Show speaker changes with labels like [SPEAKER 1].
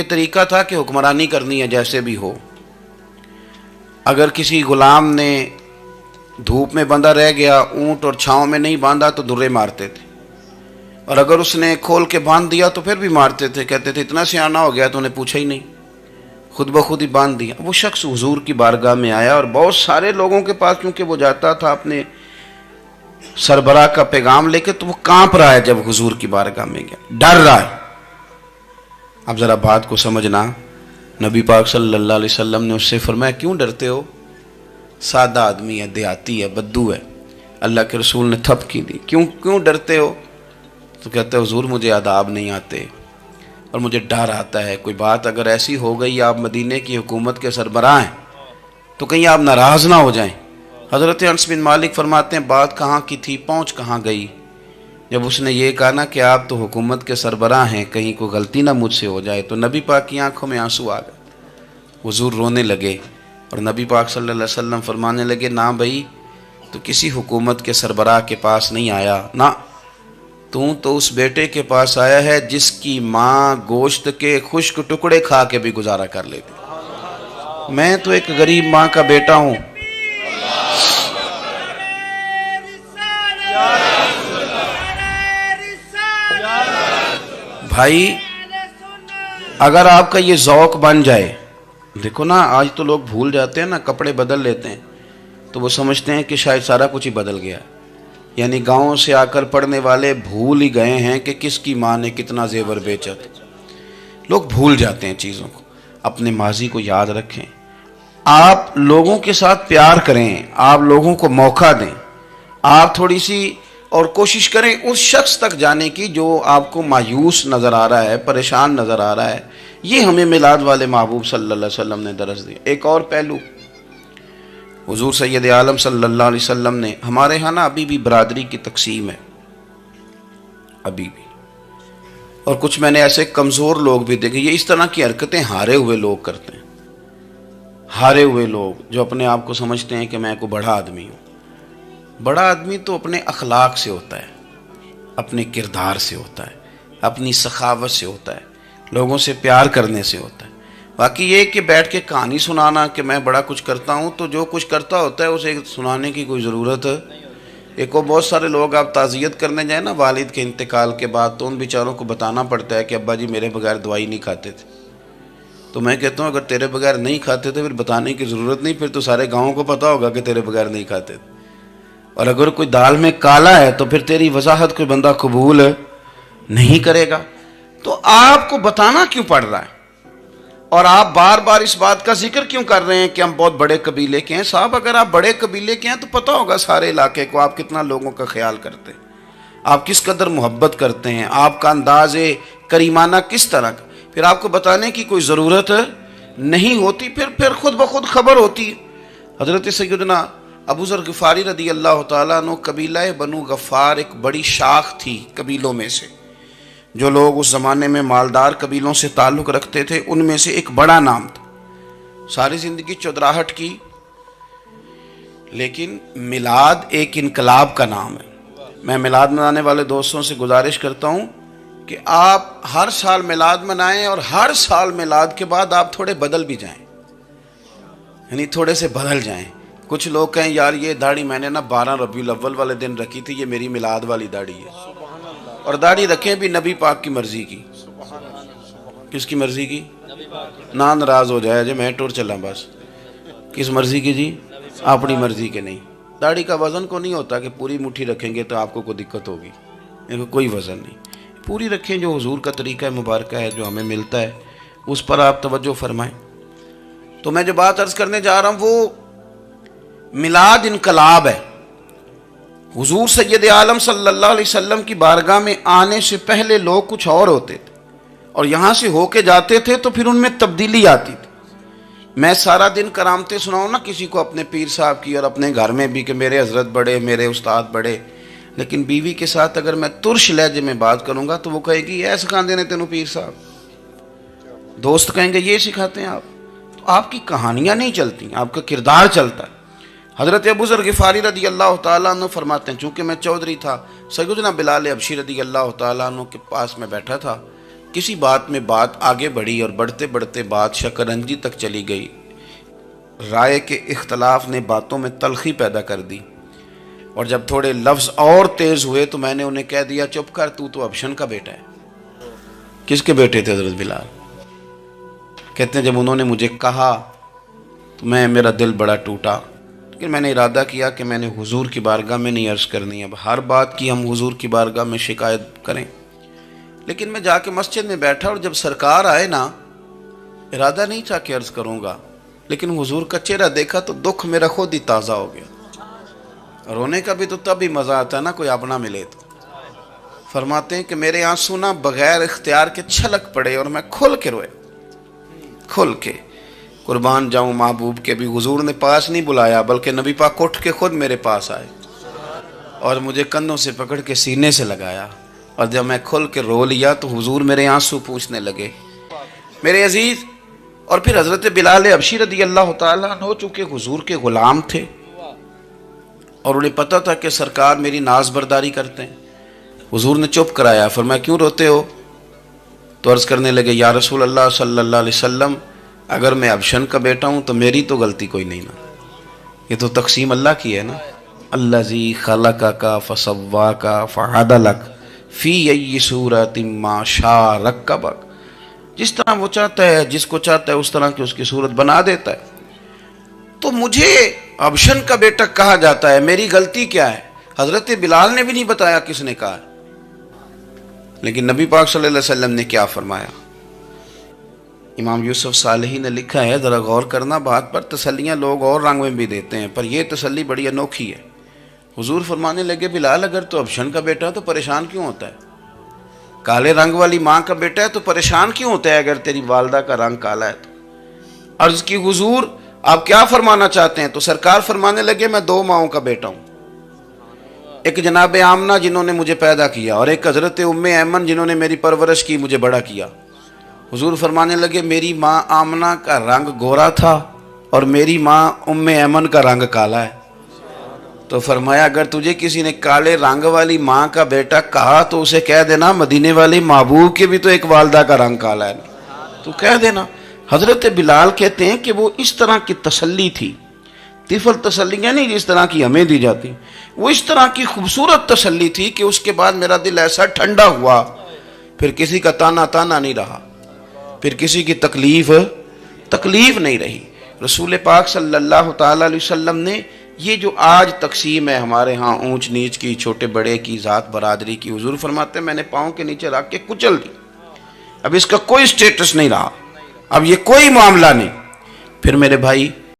[SPEAKER 1] طریقہ تھا کہ حکمرانی کرنی ہے جیسے بھی ہو. اگر کسی غلام نے دھوپ میں بندھا رہ گیا، اونٹ اور چھاؤں میں نہیں باندھا تو درے مارتے تھے، اور اگر اس نے کھول کے باندھ دیا تو پھر بھی مارتے تھے. کہتے تھے اتنا سیانا ہو گیا تو انہیں پوچھا ہی نہیں، خود بخود ہی باندھ دیا. وہ شخص حضور کی بارگاہ میں آیا اور بہت سارے لوگوں کے پاس کیونکہ وہ جاتا تھا اپنے سربراہ کا پیغام لے کے، تو وہ کانپ رہا ہے جب حضور کی بارگاہ میں گیا، ڈر رہا ہے. اب ذرا بات کو سمجھنا، نبی پاک صلی اللہ علیہ وسلم نے اس سے فرمایا کیوں ڈرتے ہو؟ سادہ آدمی ہے، دیہاتی ہے، بدو ہے. اللہ کے رسول نے تھپ کی دی. کیوں ڈرتے ہو؟ تو کہتے ہیں حضور مجھے آداب نہیں آتے اور مجھے ڈر آتا ہے، کوئی بات اگر ایسی ہو گئی، آپ مدینے کی حکومت کے سربراہ ہیں، تو کہیں آپ ناراض نہ ہو جائیں. حضرت انس بن مالک فرماتے ہیں بات کہاں کی تھی، پہنچ کہاں گئی. جب اس نے یہ کہا نا کہ آپ تو حکومت کے سربراہ ہیں، کہیں کوئی غلطی نہ مجھ سے ہو جائے، تو نبی پاک کی آنکھوں میں آنسو آ گئے. حضور رونے لگے اور نبی پاک صلی اللہ علیہ وسلم فرمانے لگے نہ بھائی، تو کسی حکومت کے سربراہ کے پاس نہیں آیا، نہ تو اس بیٹے کے پاس آیا ہے جس کی ماں گوشت کے خشک ٹکڑے کھا کے بھی گزارا کر لیتی. میں تو ایک غریب ماں کا بیٹا ہوں. بھائی اگر آپ کا یہ ذوق بن جائے، دیکھو نا آج تو لوگ بھول جاتے ہیں نا، کپڑے بدل لیتے ہیں تو وہ سمجھتے ہیں کہ شاید سارا کچھ ہی بدل گیا. یعنی گاؤں سے آ کر پڑھنے والے بھول ہی گئے ہیں کہ کس کی ماں نے کتنا زیور بیچا تھا. لوگ بھول جاتے ہیں چیزوں کو. اپنے ماضی کو یاد رکھیں، آپ لوگوں کے ساتھ پیار کریں، آپ لوگوں کو موقع دیں، آپ تھوڑی سی اور کوشش کریں اس شخص تک جانے کی جو آپ کو مایوس نظر آ رہا ہے، پریشان نظر آ رہا ہے. یہ ہمیں میلاد والے محبوب صلی اللہ علیہ وسلم نے درس دیا. ایک اور پہلو، حضور سید عالم صلی اللہ علیہ وسلم نے، ہمارے ہاں نا ابھی بھی برادری کی تقسیم ہے، ابھی بھی، اور کچھ میں نے ایسے کمزور لوگ بھی دیکھے. یہ اس طرح کی حرکتیں ہارے ہوئے لوگ کرتے ہیں، ہارے ہوئے لوگ جو اپنے آپ کو سمجھتے ہیں کہ میں کوئی بڑا آدمی ہوں. بڑا آدمی تو اپنے اخلاق سے ہوتا ہے، اپنے کردار سے ہوتا ہے، اپنی سخاوت سے ہوتا ہے، لوگوں سے پیار کرنے سے ہوتا ہے. باقی یہ کہ بیٹھ کے کہانی سنانا کہ میں بڑا کچھ کرتا ہوں، تو جو کچھ کرتا ہوتا ہے اسے سنانے کی کوئی ضرورت ہے. ایک اور بہت سارے لوگ آپ تعزیت کرنے جائیں نا والد کے انتقال کے بعد، تو ان بیچاروں کو بتانا پڑتا ہے کہ ابا جی میرے بغیر دوائی نہیں کھاتے تھے. تو میں کہتا ہوں اگر تیرے بغیر نہیں کھاتے تھے پھر بتانے کی ضرورت نہیں، پھر تو سارے گاؤں کو پتا ہوگا کہ تیرے بغیر نہیں کھاتے تھے. اور اگر کوئی دال میں کالا ہے تو پھر تیری وضاحت کوئی بندہ قبول نہیں کرے گا. تو آپ کو بتانا کیوں پڑ رہا ہے، اور آپ بار بار اس بات کا ذکر کیوں کر رہے ہیں کہ ہم بہت بڑے قبیلے کے ہیں؟ صاحب اگر آپ بڑے قبیلے کے ہیں تو پتہ ہوگا سارے علاقے کو آپ کتنا لوگوں کا خیال کرتے ہیں، آپ کس قدر محبت کرتے ہیں، آپ کا انداز کریمانہ کس طرح کا. پھر آپ کو بتانے کی کوئی ضرورت نہیں ہوتی، پھر خود بخود خبر ہوتی. حضرت سیدنا ابو ذر غفاری رضی اللہ تعالیٰ عنہ، قبیلہ بنو غفار ایک بڑی شاخ تھی قبیلوں میں سے. جو لوگ اس زمانے میں مالدار قبیلوں سے تعلق رکھتے تھے ان میں سے ایک بڑا نام تھا. ساری زندگی چودراہٹ کی، لیکن میلاد ایک انقلاب کا نام ہے. میں میلاد منانے والے دوستوں سے گزارش کرتا ہوں کہ آپ ہر سال میلاد منائیں، اور ہر سال میلاد کے بعد آپ تھوڑے بدل بھی جائیں، یعنی تھوڑے سے بدل جائیں. کچھ لوگ کہیں یار یہ داڑھی میں نے نا 12 ربیع الاول والے دن رکھی تھی، یہ میری میلاد والی داڑھی ہے. اور داڑھی رکھیں بھی نبی پاک کی مرضی کی. کس کی مرضی کی؟ نہ ناراض ہو جائے جی میں ٹور چلا بس. کس مرضی کی جی؟ اپنی مرضی کے نہیں. داڑھی کا وزن کو نہیں ہوتا کہ پوری مٹھی رکھیں گے تو آپ کو کوئی دقت ہوگی، کوئی وزن نہیں. پوری رکھیں، جو حضور کا طریقہ مبارکہ ہے جو ہمیں ملتا ہے اس پر آپ توجہ فرمائیں. تو میں جو بات عرض کرنے جا رہا ہوں وہ میلاد انقلاب ہے. حضور سید عالم صلی اللہ علیہ وسلم کی بارگاہ میں آنے سے پہلے لوگ کچھ اور ہوتے تھے، اور یہاں سے ہو کے جاتے تھے تو پھر ان میں تبدیلی آتی تھی. میں سارا دن کرامتیں سناؤں نا کسی کو اپنے پیر صاحب کی، اور اپنے گھر میں بھی کہ میرے حضرت بڑے، میرے استاد بڑے، لیکن بیوی کے ساتھ اگر میں ترش لہجے میں بات کروں گا تو وہ کہے گی یہ سکھاندے نے تینوں پیر صاحب. دوست کہیں گے یہ سکھاتے ہیں آپ. تو آپ کی کہانیاں نہیں چلتی، آپ کا کردار چلتا ہے. حضرت ابو ذر غفاری رضی اللہ تعالیٰ عنہ فرماتے ہیں چونکہ میں چودھری تھا، سیدنا بلال حبشی رضی اللہ تعالیٰ عنہ کے پاس میں بیٹھا تھا کسی بات میں بات آگے بڑھی اور بڑھتے بڑھتے بات شکرنجی تک چلی گئی. رائے کے اختلاف نے باتوں میں تلخی پیدا کر دی، اور جب تھوڑے لفظ اور تیز ہوئے تو میں نے انہیں کہہ دیا چپ کر، تو ابشن کا بیٹا ہے. کس کے بیٹے تھے؟ حضرت بلال. کہتے ہیں جب انہوں نے مجھے کہا تو میرا دل بڑا ٹوٹا، لیکن میں نے ارادہ کیا کہ میں نے حضور کی بارگاہ میں نہیں عرض کرنی. اب ہر بات کی ہم حضور کی بارگاہ میں شکایت کریں. لیکن میں جا کے مسجد میں بیٹھا، اور جب سرکار آئے نا، ارادہ نہیں تھا کہ عرض کروں گا، لیکن حضور کا چہرہ دیکھا تو دکھ میرا خود ہی تازہ ہو گیا. رونے کا بھی تو تب ہی مزہ آتا ہے نا کوئی اپنا ملے تو. فرماتے ہیں کہ میرے آنسو نا بغیر اختیار کے چھلک پڑے اور میں کھل کے روئے، کھل کے. قربان جاؤں محبوب کے بھی حضور نے پاس نہیں بلایا، بلکہ نبی پاک اٹھ کے خود میرے پاس آئے اور مجھے کندھوں سے پکڑ کے سینے سے لگایا، اور جب میں کھل کے رو لیا تو حضور میرے آنسو پوچھنے لگے. میرے عزیز، اور پھر حضرت بلال حبشی رضی اللہ تعالیٰ عنہ چونکہ حضور کے غلام تھے اور انہیں پتہ تھا کہ سرکار میری ناز برداری کرتے ہیں، حضور نے چپ کرایا. فرمایا کیوں روتے ہو؟ تو عرض کرنے لگے یا رسول اللہ صلی اللہ علیہ وسلم، اگر میں ابشن کا بیٹا ہوں تو میری تو غلطی کوئی نہیں نا، یہ تو تقسیم اللہ کی ہے نا. الذی خلقک فسواک فعدلک فی ای صورت ما شاء رکبک. جس طرح وہ چاہتا ہے، جس کو چاہتا ہے اس طرح کی اس کی صورت بنا دیتا ہے. تو مجھے ابشن کا بیٹا کہا جاتا ہے، میری غلطی کیا ہے؟ حضرت بلال نے بھی نہیں بتایا کس نے کہا، لیکن نبی پاک صلی اللہ علیہ وسلم نے کیا فرمایا. امام یوسف صالحی نے لکھا ہے، ذرا غور کرنا بات پر، تسلیاں لوگ اور رنگ میں بھی دیتے ہیں پر یہ تسلی بڑی انوکھی ہے. حضور فرمانے لگے بلال اگر تو ابشن کا بیٹا تو پریشان کیوں ہوتا ہے؟ کالے رنگ والی ماں کا بیٹا ہے تو پریشان کیوں ہوتا ہے اگر تیری والدہ کا رنگ کالا ہے تو؟ عرض کی حضور آپ کیا فرمانا چاہتے ہیں؟ تو سرکار فرمانے لگے میں دو ماؤں کا بیٹا ہوں، ایک جناب آمنہ جنہوں نے مجھے پیدا کیا، اور ایک حضرت ام ایمن جنہوں نے میری پرورش کی، مجھے بڑا کیا. حضور فرمانے لگے میری ماں آمنہ کا رنگ گورا تھا اور میری ماں ام ایمن کا رنگ کالا ہے. تو فرمایا اگر تجھے کسی نے کالے رنگ والی ماں کا بیٹا کہا تو اسے کہہ دینا مدینے والی محبوب کے بھی تو ایک والدہ کا رنگ کالا ہے، تو کہہ دینا. حضرت بلال کہتے ہیں کہ وہ اس طرح کی تسلی تھی، طفل تسلیاں نہیں جس طرح کی ہمیں دی جاتی، وہ اس طرح کی خوبصورت تسلی تھی کہ اس کے بعد میرا دل ایسا ٹھنڈا ہوا، پھر کسی کا تانا نہیں رہا، پھر کسی کی تکلیف نہیں رہی. رسول پاک صلی اللہ تعالی علیہ وسلم نے یہ جو آج تقسیم ہے ہمارے ہاں اونچ نیچ کی، چھوٹے بڑے کی، ذات برادری کی، حضور فرماتے ہیں میں نے پاؤں کے نیچے رکھ کے کچل دی. اب اس کا کوئی سٹیٹس نہیں رہا، اب یہ کوئی معاملہ نہیں. پھر میرے بھائی